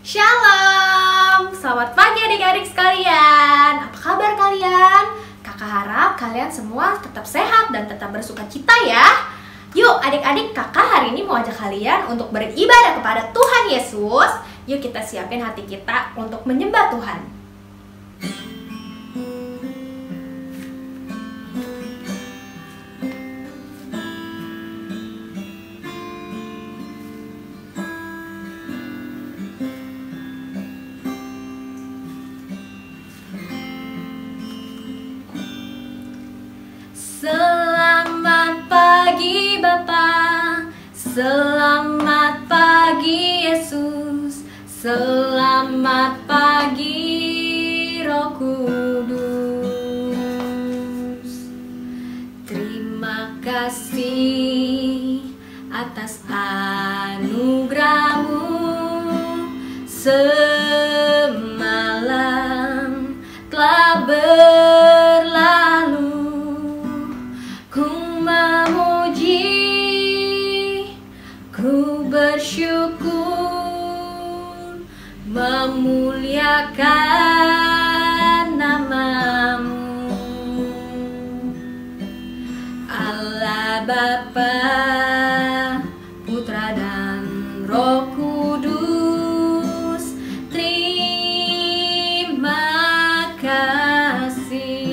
Shalom, selamat pagi adik-adik sekalian. Apa kabar kalian? Kakak harap kalian semua tetap sehat dan tetap bersuka cita ya. Yuk adik-adik, kakak hari ini mau ajak kalian untuk beribadah kepada Tuhan Yesus. Yuk kita siapin hati kita untuk menyembah Tuhan. Selamat pagi Bapa, selamat pagi Yesus, selamat pagi Roh Kudus. Terima kasih atas anugerah-Mu semalam telah berlalu. Ku bersyukur, memuliakan nama-Mu, Allah Bapa, Putra dan Roh Kudus. Terima kasih.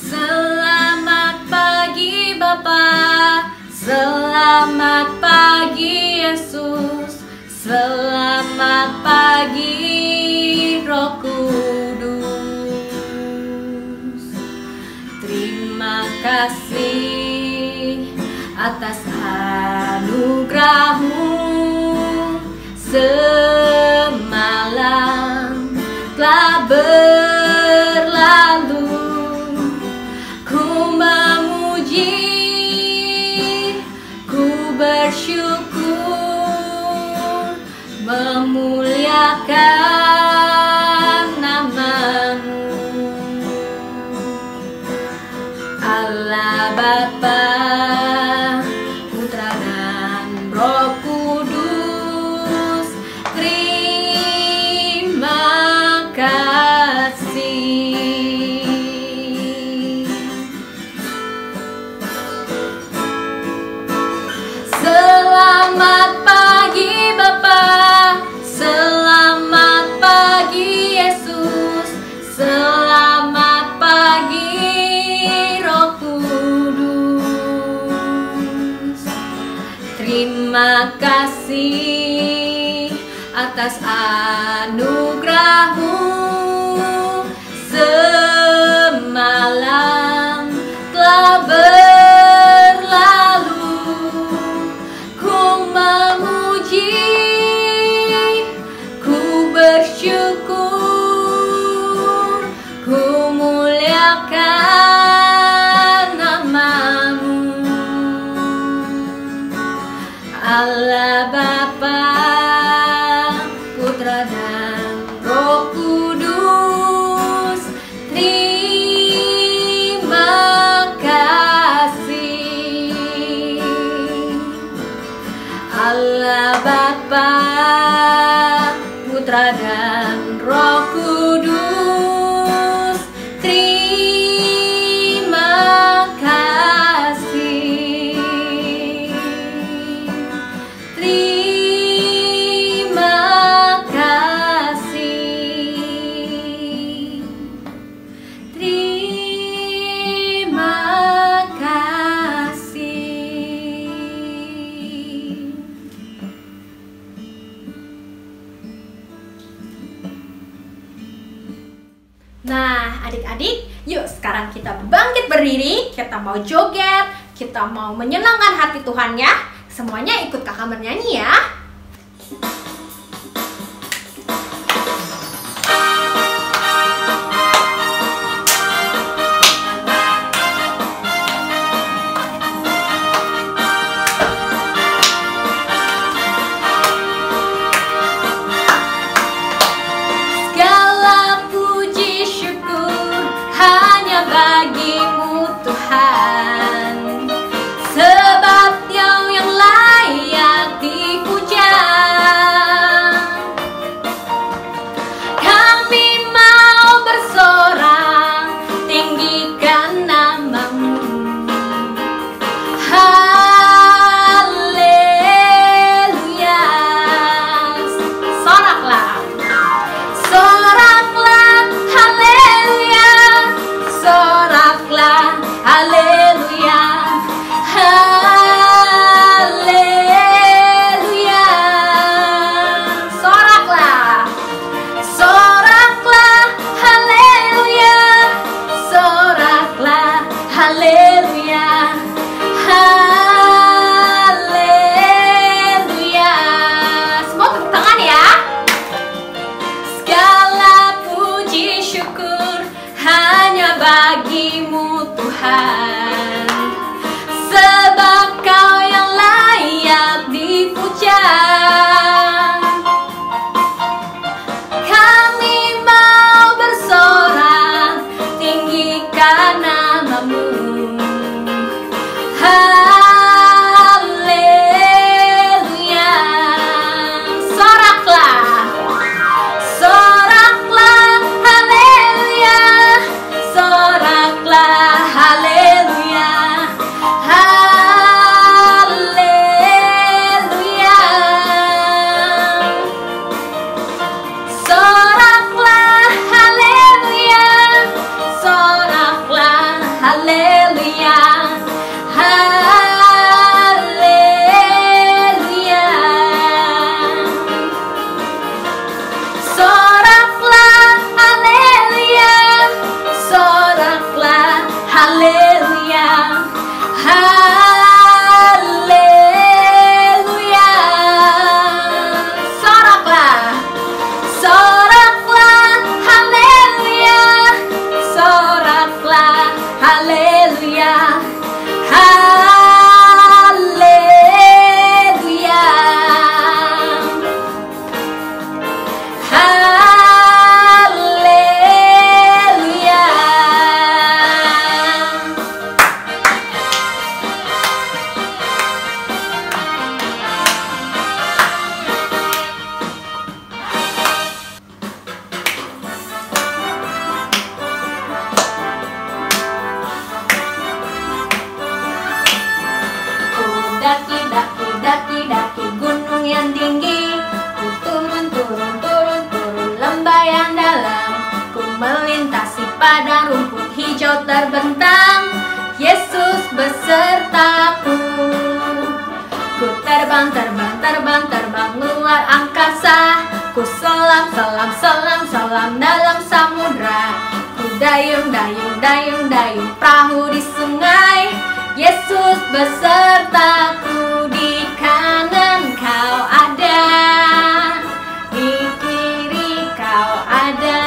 Selamat pagi Bapa, selamat pagi Yesus, selamat pagi Roh Kudus. Terima kasih atas anugerah-Mu semalam telah berlalu. Bersyukur, memuliakan nama-Mu, Allah Bapa, Putra dan Roh Kudus. Terima kasih. Selamat pagi Bapa, selamat pagi Yesus, selamat pagi Roh Kudus. Terima kasih atas anugerah-Mu semalam telah berlalu. Ku bersyukur, ku muliakan nama-Mu, Allah Bapa, Putra dan Roh Kudus. Terima kasih, Allah Bapa, Putra dan Roh Kudus. Terima kasih. Terima kasih. Terima kasih. Nah, adik-adik, yuk sekarang kita bangkit berdiri, kita mau joget, kita mau menyenangkan hati Tuhan ya. Semuanya ikut kakak bernyanyi ya. Tuhan, sebab Kau yang layak dipuja. Kami mau bersorak tinggikan nama-Mu. Haleluya. Soraklah, soraklah, haleluya. Soraklah, haleluya. Haleluya. Soraklah, haleluya. Soraklah, haleluya. Haleluya. Soraklah, haleluya. Soraklah, haleluya. Haleluya. Soraklah, soraklah, haleluya. Soraklah, haleluya. Haleluya. Haleluya. Ku daki, daki, daki, daki gunung yang tinggi. Ku turun, turun, turun, turun lembah yang dalam. Ku melintasi padang rumput hijau terbentang. Yesus besertaku. Ku terbang, terbang, terbang, terbang luar angkasa. Ku selam, selam, selam, selam dalam samudra. Ku dayung, dayung, dayung, dayung perahu di sungai. Yesus besertaku. Di kanan Kau ada, di kiri Kau ada,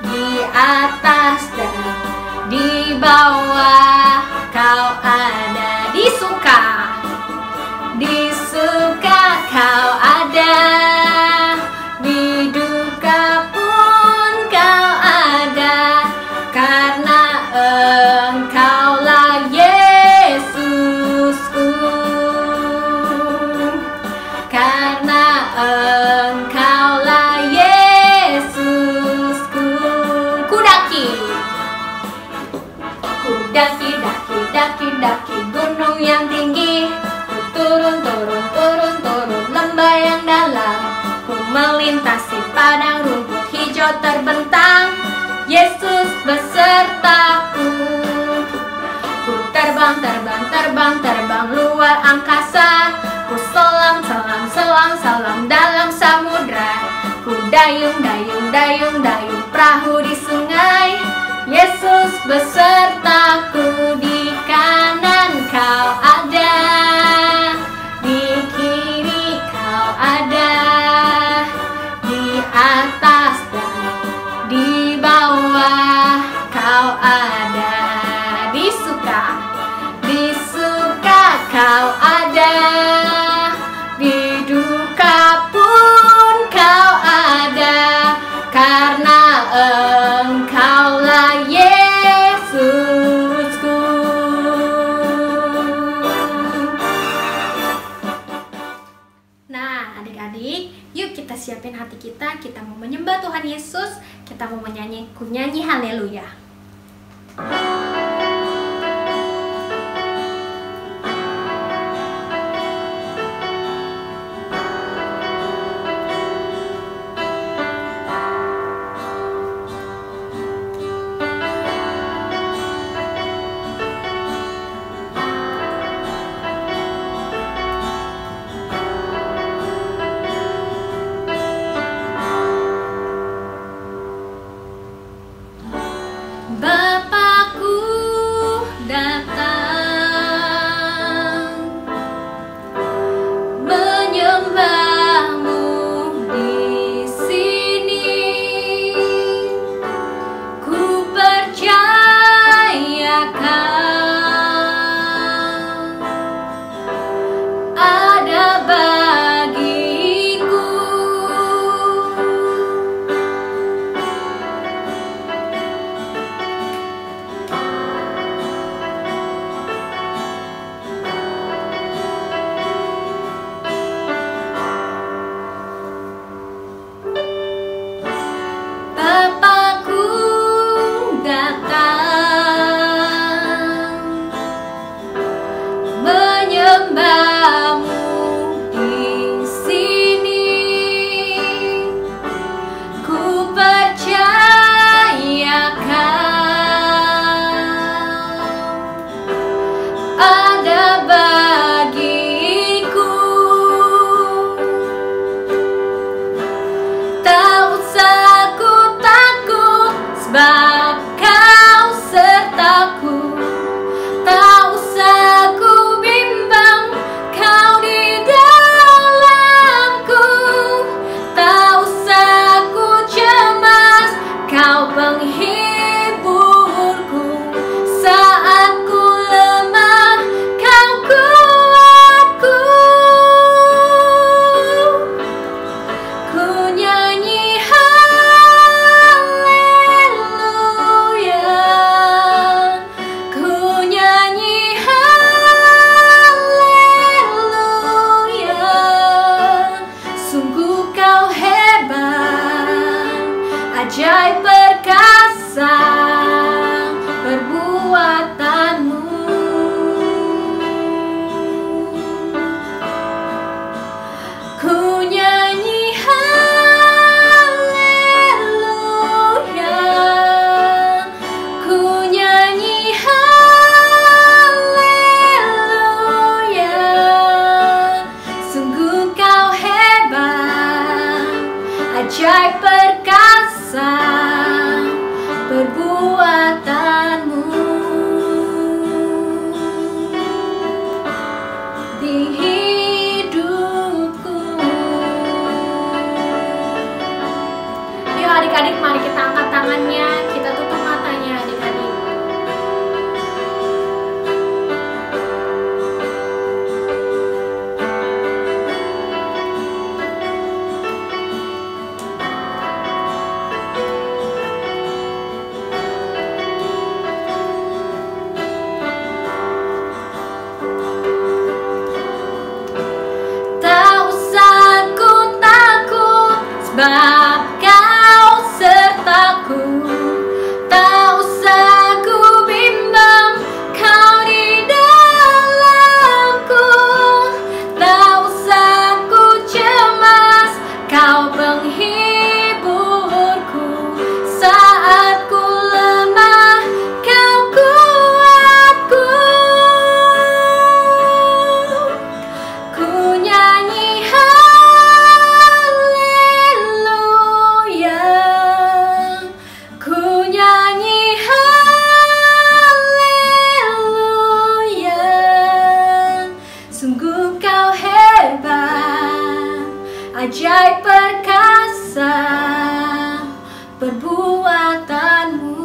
di atas dan di bawah Kau ada. Di suka Kau ada, di duka pun Kau ada, karena Engkaulah Yesusku. Karena Engkaulah Yesusku. Ku daki, ku daki, daki, daki, daki gunung yang tinggi. Ku turun, turun, turun, turun lembah yang dalam. Ku melintasi padang rumput hijau terbentang. Yesus besertaku. Ku terbang, terbang, terbang, terbang luar angkasa. Ku selam, selam, selam, selam dalam samudra. Ku dayung, dayung, dayung, dayung perahu di sungai. Yesus besertaku. Di kanan Kau ada, di kiri Kau ada, di atas dan di bawah Kau ada. Di suka Kau ada, di duka pun Kau ada, karena Engkaulah Yesusku. Nah, adik-adik, yuk kita siapin hati kita. Kita mau menyembah Tuhan Yesus. Kita mau nyanyi haleluya. Bapakku ajaib perkasa perbuatanmu. Ku nyanyi haleluya, ku nyanyi haleluya. Sungguh kau hebat, ajaib perkasa perbuatanmu. Di hidupku. Yuk adik-adik, mari kita angkat tangannya, kita tutup matanya adik-adik. Sebab kau sertaku, tak usah ku bimbang, kau di dalamku. Tak usah ku cemas, kau penghiburku. Saat ku lemah, kau kuatku. Ku nyanyi ajaib perkasa perbuatanmu.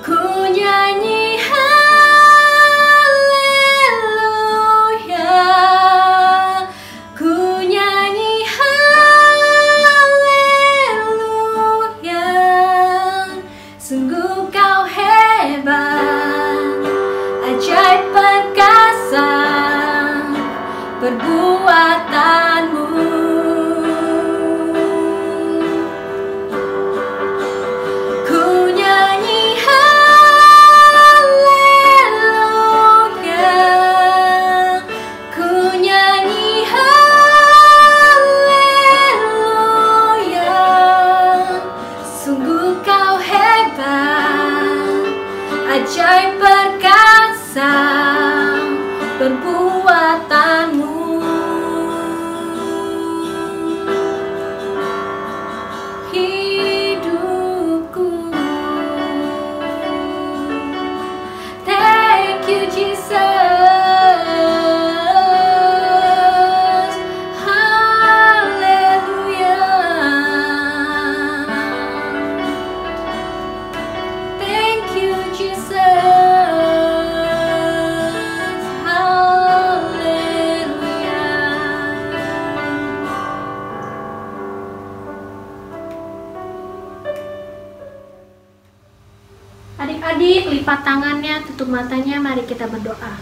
Ku nyanyi haleluya, ku nyanyi haleluya. Sungguh kau hebat, ajaib perkasa perbuatanmu. Ku nyanyi haleluya, ku nyanyi haleluya. Sungguh kau hebat, ajaib perkasa perbuatanmu. Hidupku. Thank you Jesus. Hallelujah. Thank you Jesus. Adik-adik, lipat tangannya, tutup matanya, mari kita berdoa.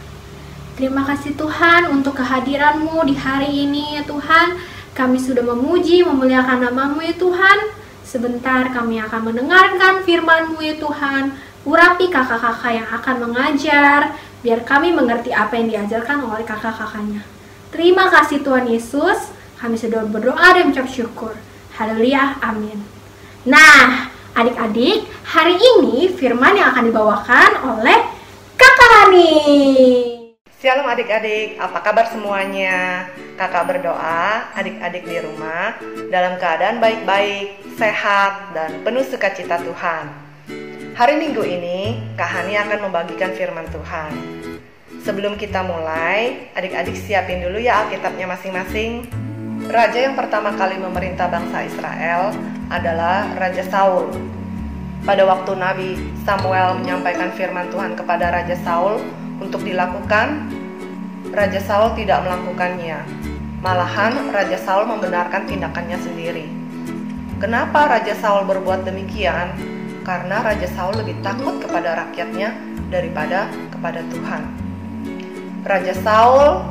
Terima kasih Tuhan untuk kehadiran-Mu di hari ini ya Tuhan. Kami sudah memuji, memuliakan nama-Mu ya Tuhan. Sebentar kami akan mendengarkan firman-Mu ya Tuhan. Urapi kakak-kakak yang akan mengajar, biar kami mengerti apa yang diajarkan oleh kakak-kakaknya. Terima kasih Tuhan Yesus, kami sudah berdoa dan mengucap syukur. Haleluya, amin. Nah, adik-adik, hari ini firman yang akan dibawakan oleh Kakak Rani. Shalom adik-adik, apa kabar semuanya? Kakak berdoa adik-adik di rumah dalam keadaan baik-baik, sehat, dan penuh sukacita Tuhan. Hari Minggu ini, Kak Hani akan membagikan firman Tuhan. Sebelum kita mulai, adik-adik siapin dulu ya Alkitabnya masing-masing. Raja yang pertama kali memerintah bangsa Israel adalah Raja Saul. Pada waktu Nabi Samuel menyampaikan firman Tuhan kepada Raja Saul untuk dilakukan, Raja Saul tidak melakukannya. Malahan Raja Saul membenarkan tindakannya sendiri. Kenapa Raja Saul berbuat demikian? Karena Raja Saul lebih takut kepada rakyatnya daripada kepada Tuhan. Raja Saul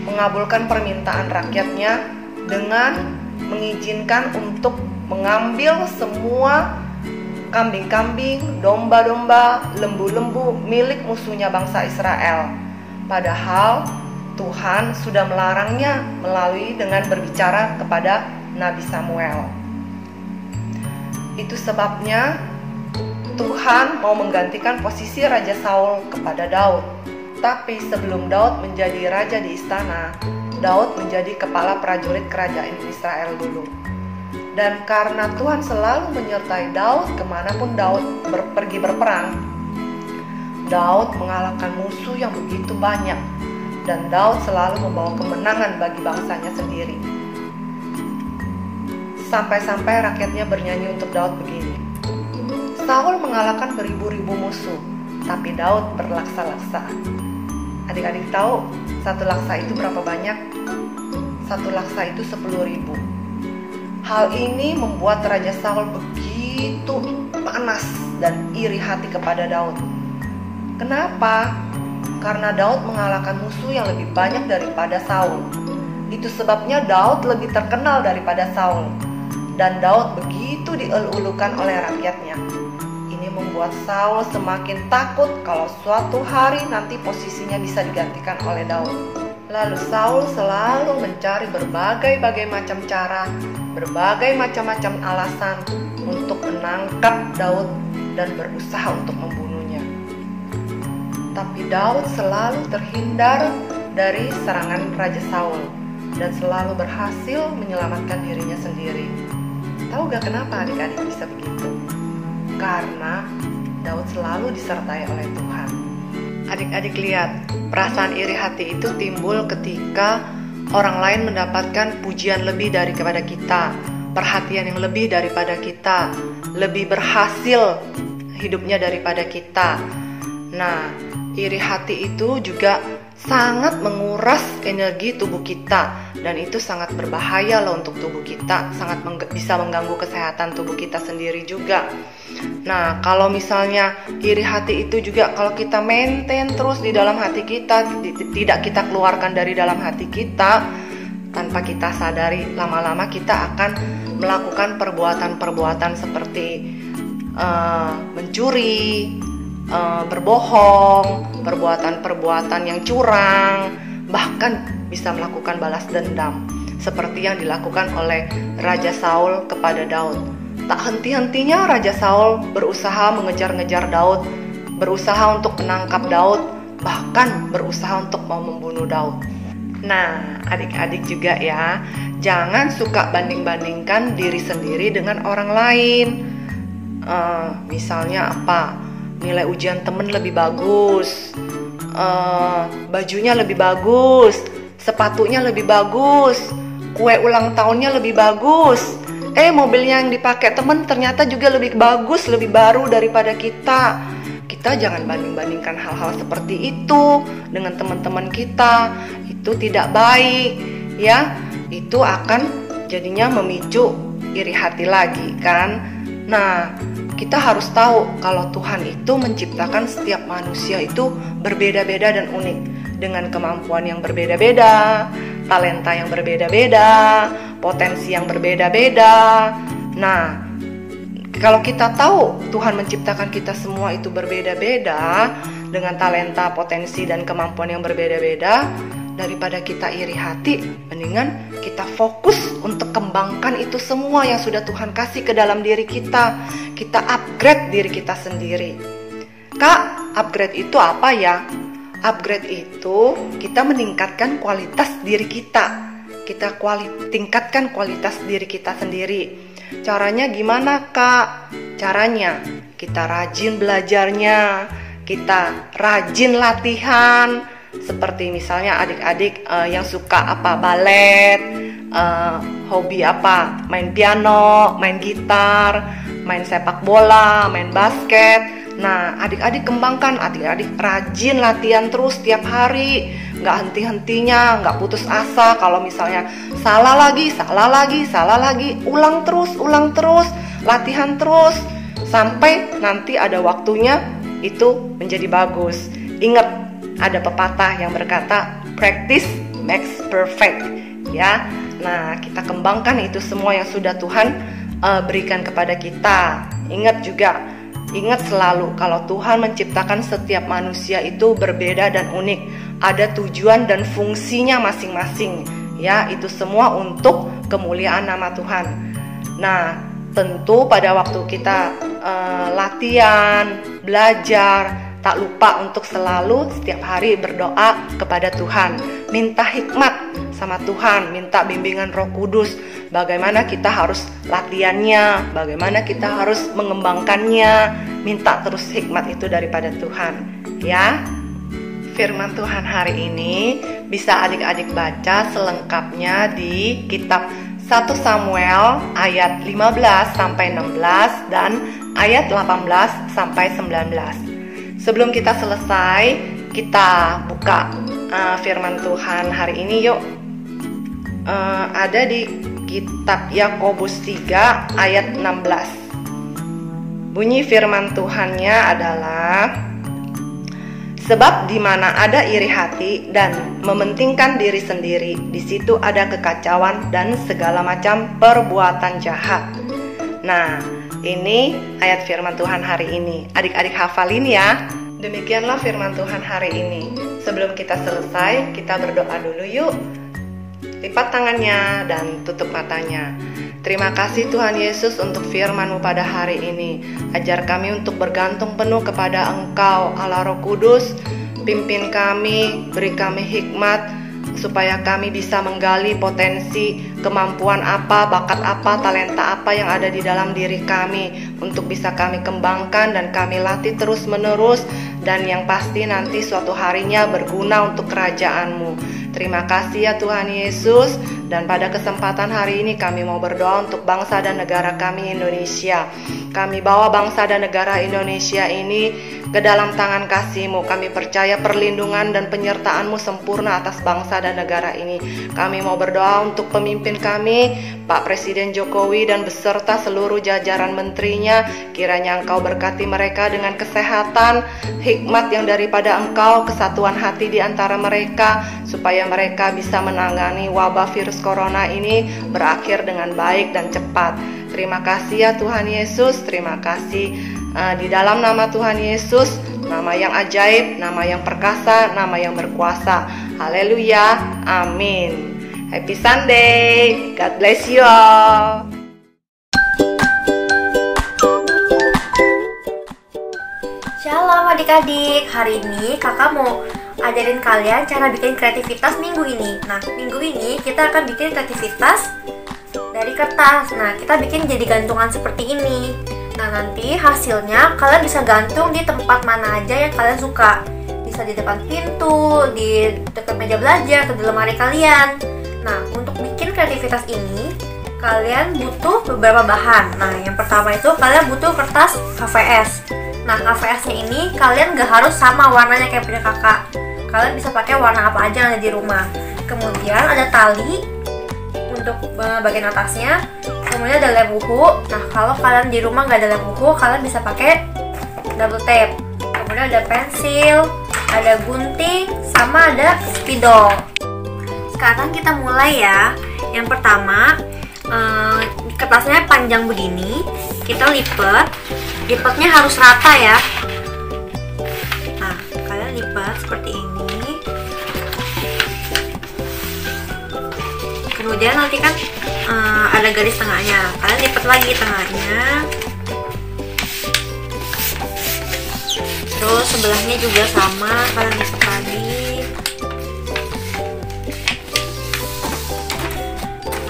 mengabulkan permintaan rakyatnya dengan mengizinkan untuk mengambil semua kambing-kambing, domba-domba, lembu-lembu milik musuhnya bangsa Israel. Padahal Tuhan sudah melarangnya melalui dengan berbicara kepada Nabi Samuel. Itu sebabnya Tuhan mau menggantikan posisi Raja Saul kepada Daud. Tapi sebelum Daud menjadi raja di istana, Daud menjadi kepala prajurit kerajaan Israel dulu. Dan karena Tuhan selalu menyertai Daud kemanapun Daud pergi berperang, Daud mengalahkan musuh yang begitu banyak. Dan Daud selalu membawa kemenangan bagi bangsanya sendiri. Sampai-sampai rakyatnya bernyanyi untuk Daud begini: Saul mengalahkan beribu-ribu musuh, tapi Daud berlaksa-laksa. Adik-adik tahu satu laksa itu berapa banyak? Satu laksa itu 10.000. Hal ini membuat Raja Saul begitu panas dan iri hati kepada Daud. Kenapa? Karena Daud mengalahkan musuh yang lebih banyak daripada Saul. Itu sebabnya Daud lebih terkenal daripada Saul. Dan Daud begitu dielu-elukan oleh rakyatnya. Ini membuat Saul semakin takut kalau suatu hari nanti posisinya bisa digantikan oleh Daud. Lalu Saul selalu mencari berbagai macam cara, berbagai macam alasan untuk menangkap Daud dan berusaha untuk membunuhnya. Tapi Daud selalu terhindar dari serangan Raja Saul dan selalu berhasil menyelamatkan dirinya sendiri. Tahu gak kenapa adik-adik bisa begitu? Karena Daud selalu disertai oleh Tuhan. Adik-adik lihat, perasaan iri hati itu timbul ketika orang lain mendapatkan pujian lebih daripada kita, perhatian yang lebih daripada kita, lebih berhasil hidupnya daripada kita. Nah, iri hati itu juga sangat menguras energi tubuh kita, dan itu sangat berbahaya loh untuk tubuh kita, sangat bisa mengganggu kesehatan tubuh kita sendiri juga. Nah, kalau misalnya iri hati itu juga kalau kita maintain terus di dalam hati kita, tidak kita keluarkan dari dalam hati kita, tanpa kita sadari, lama-lama kita akan melakukan perbuatan-perbuatan seperti mencuri, berbohong, perbuatan-perbuatan yang curang, bahkan bisa melakukan balas dendam seperti yang dilakukan oleh Raja Saul kepada Daud. Tak henti-hentinya Raja Saul berusaha mengejar-ngejar Daud, berusaha untuk menangkap Daud, bahkan berusaha untuk mau membunuh Daud. Nah, adik-adik juga ya, jangan suka banding-bandingkan diri sendiri dengan orang lain. Misalnya apa? Nilai ujian temen lebih bagus, bajunya lebih bagus, sepatunya lebih bagus, kue ulang tahunnya lebih bagus. Mobilnya yang dipakai temen ternyata juga lebih bagus, lebih baru daripada kita. Kita jangan banding-bandingkan hal-hal seperti itu dengan teman-teman kita. Itu tidak baik, ya. Itu akan jadinya memicu iri hati lagi, kan? Nah, kita harus tahu kalau Tuhan itu menciptakan setiap manusia itu berbeda-beda dan unik, dengan kemampuan yang berbeda-beda, talenta yang berbeda-beda, potensi yang berbeda-beda. Nah, kalau kita tahu Tuhan menciptakan kita semua itu berbeda-beda, dengan talenta, potensi, dan kemampuan yang berbeda-beda, daripada kita iri hati, mendingan kita fokus untuk kembangkan itu semua yang sudah Tuhan kasih ke dalam diri kita. Kita upgrade diri kita sendiri. Kak, upgrade itu apa ya? Upgrade itu kita meningkatkan kualitas diri kita. Kita tingkatkan kualitas diri kita sendiri. Caranya gimana, Kak? Caranya kita rajin belajarnya, kita rajin latihan. Seperti misalnya adik-adik yang suka apa, balet, hobi apa, main piano, main gitar, main sepak bola, main basket. Nah, adik-adik kembangkan, adik-adik rajin latihan terus tiap hari, nggak henti-hentinya, nggak putus asa. Kalau misalnya salah lagi, ulang terus, latihan terus, sampai nanti ada waktunya itu menjadi bagus. Ingat, ada pepatah yang berkata practice makes perfect, ya. Nah, kita kembangkan itu semua yang sudah Tuhan berikan kepada kita. Ingat selalu kalau Tuhan menciptakan setiap manusia itu berbeda dan unik. Ada tujuan dan fungsinya masing-masing. Ya, itu semua untuk kemuliaan nama Tuhan. Nah, tentu pada waktu kita latihan, belajar, tak lupa untuk selalu setiap hari berdoa kepada Tuhan, minta hikmat sama Tuhan, minta bimbingan Roh Kudus, bagaimana kita harus latihannya, bagaimana kita harus mengembangkannya, minta terus hikmat itu daripada Tuhan. Ya, firman Tuhan hari ini bisa adik-adik baca selengkapnya di kitab 1 Samuel ayat 15 sampai 16 dan ayat 18 sampai 19. Sebelum kita selesai, kita buka firman Tuhan hari ini yuk. Ada di kitab Yakobus 3 ayat 16. Bunyi firman Tuhannya adalah, sebab di mana ada iri hati dan mementingkan diri sendiri, di situ ada kekacauan dan segala macam perbuatan jahat. Nah, ini ayat firman Tuhan hari ini. Adik-adik hafalin ya. Demikianlah firman Tuhan hari ini. Sebelum kita selesai, kita berdoa dulu yuk. Lipat tangannya dan tutup matanya. Terima kasih Tuhan Yesus untuk firman-Mu pada hari ini. Ajar kami untuk bergantung penuh kepada Engkau, Allah Roh Kudus. Pimpin kami, beri kami hikmat, supaya kami bisa menggali potensi, kemampuan apa, bakat apa, talenta apa yang ada di dalam diri kami, untuk bisa kami kembangkan dan kami latih terus menerus, dan yang pasti nanti suatu harinya berguna untuk kerajaan-Mu. Terima kasih ya Tuhan Yesus. Dan pada kesempatan hari ini kami mau berdoa untuk bangsa dan negara kami Indonesia. Kami bawa bangsa dan negara Indonesia ini ke dalam tangan kasih-Mu. Kami percaya perlindungan dan penyertaan-Mu sempurna atas bangsa dan negara ini. Kami mau berdoa untuk pemimpin kami, Pak Presiden Jokowi dan beserta seluruh jajaran menterinya. Kiranya Engkau berkati mereka dengan kesehatan, hikmat yang daripada Engkau, kesatuan hati di antara mereka, supaya mereka bisa menangani wabah virus corona ini berakhir dengan baik dan cepat. Terima kasih ya Tuhan Yesus. Terima kasih di dalam nama Tuhan Yesus, nama yang ajaib, nama yang perkasa, nama yang berkuasa. Haleluya, amin. Happy Sunday, God bless you all. Shalom adik-adik, hari ini kakak mau ajarin kalian cara bikin kreativitas minggu ini. Nah, minggu ini kita akan bikin kreativitas dari kertas. Nah, kita bikin jadi gantungan seperti ini. Nah, nanti hasilnya kalian bisa gantung di tempat mana aja yang kalian suka. Bisa di depan pintu, di dekat meja belajar, atau di lemari kalian. Nah, untuk bikin kreativitas ini kalian butuh beberapa bahan. Nah, yang pertama itu kalian butuh kertas HVS. Nah, HVS-nya ini kalian gak harus sama warnanya kayak punya kakak. Kalian bisa pakai warna apa aja yang ada di rumah. Kemudian ada tali untuk bagian atasnya. Kemudian ada lem uhu. Nah, kalau kalian di rumah gak ada lem uhu, kalian bisa pakai double tape. Kemudian ada pensil, ada gunting, sama ada spidol. Sekarang kita mulai ya. Yang pertama, kertasnya panjang begini. Kita lipat. Lipatnya harus rata ya. Nah, kalian lipat seperti ini. Kemudian nanti kan ada garis tengahnya. Kalian lipat lagi tengahnya. Terus sebelahnya juga sama, kalian lipat lagi.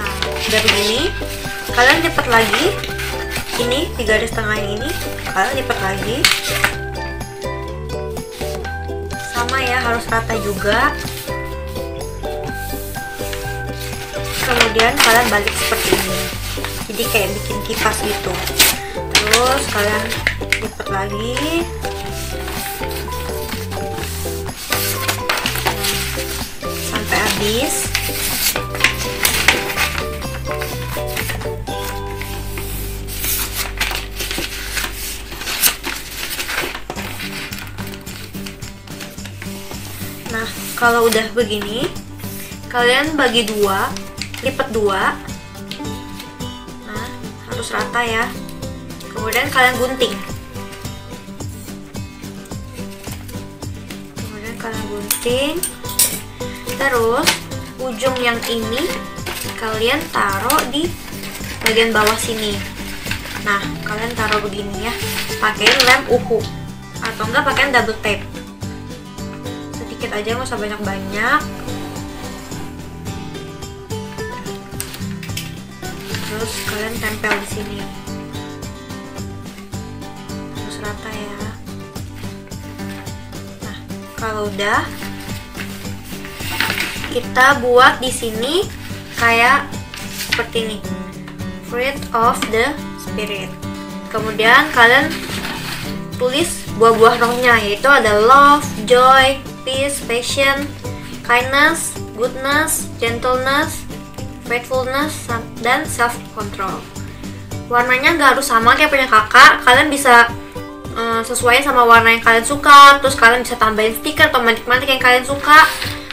Nah, udah begini, kalian lipat lagi. Ini di garis tengah ini kalian lipat lagi. Sama ya, harus rata juga. Kemudian kalian balik seperti ini. Jadi kayak bikin kipas gitu. Terus kalian lipat lagi. Sampai habis. Nah, kalau udah begini, kalian bagi dua. lipat 2. Nah, harus rata ya. Kemudian kalian gunting. Terus ujung yang ini kalian taruh di bagian bawah sini. Nah, kalian taruh begini ya, pakai lem uhu atau enggak pakai double tape. Sedikit aja, nggak usah banyak-banyak. Terus kalian tempel di sini. Terus rata ya. Nah, kalau udah, kita buat di sini kayak seperti ini, fruit of the spirit. Kemudian kalian tulis buah-buah rohnya, yaitu ada love, joy, peace, passion, kindness, goodness, gentleness, faithfulness, dan self control. Warnanya nggak harus sama kayak punya kakak, kalian bisa sesuaiin sama warna yang kalian suka. Terus kalian bisa tambahin stiker atau mantik-mantik yang kalian suka.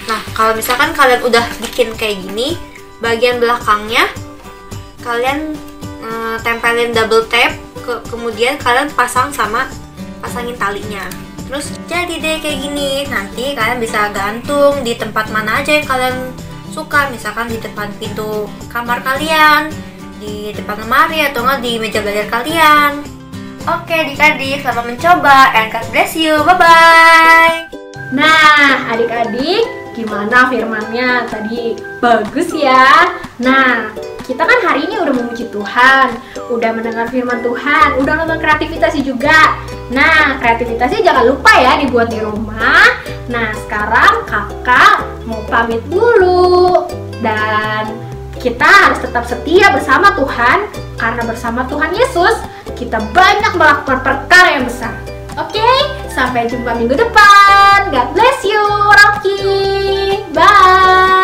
Nah, kalau misalkan kalian udah bikin kayak gini, bagian belakangnya kalian tempelin double tape, kemudian kalian pasangin talinya. Terus jadi deh kayak gini. Nanti kalian bisa gantung di tempat mana aja yang kalian suka, misalkan di depan pintu kamar kalian, di depan lemari, atau enggak di meja belajar kalian. Oke adik-adik, selamat mencoba and God bless you, bye-bye. Nah, adik-adik, gimana firmannya tadi? Bagus ya. Nah, kita kan hari ini udah memuji Tuhan, udah mendengar firman Tuhan, udah nonton kreativitasnya juga. Nah, kreativitasnya jangan lupa ya dibuat di rumah. Nah, sekarang kakak mau pamit dulu. Dan kita harus tetap setia bersama Tuhan, karena bersama Tuhan Yesus kita banyak melakukan perkara yang besar. Oke, sampai jumpa minggu depan. God bless you, Rocky. Bye.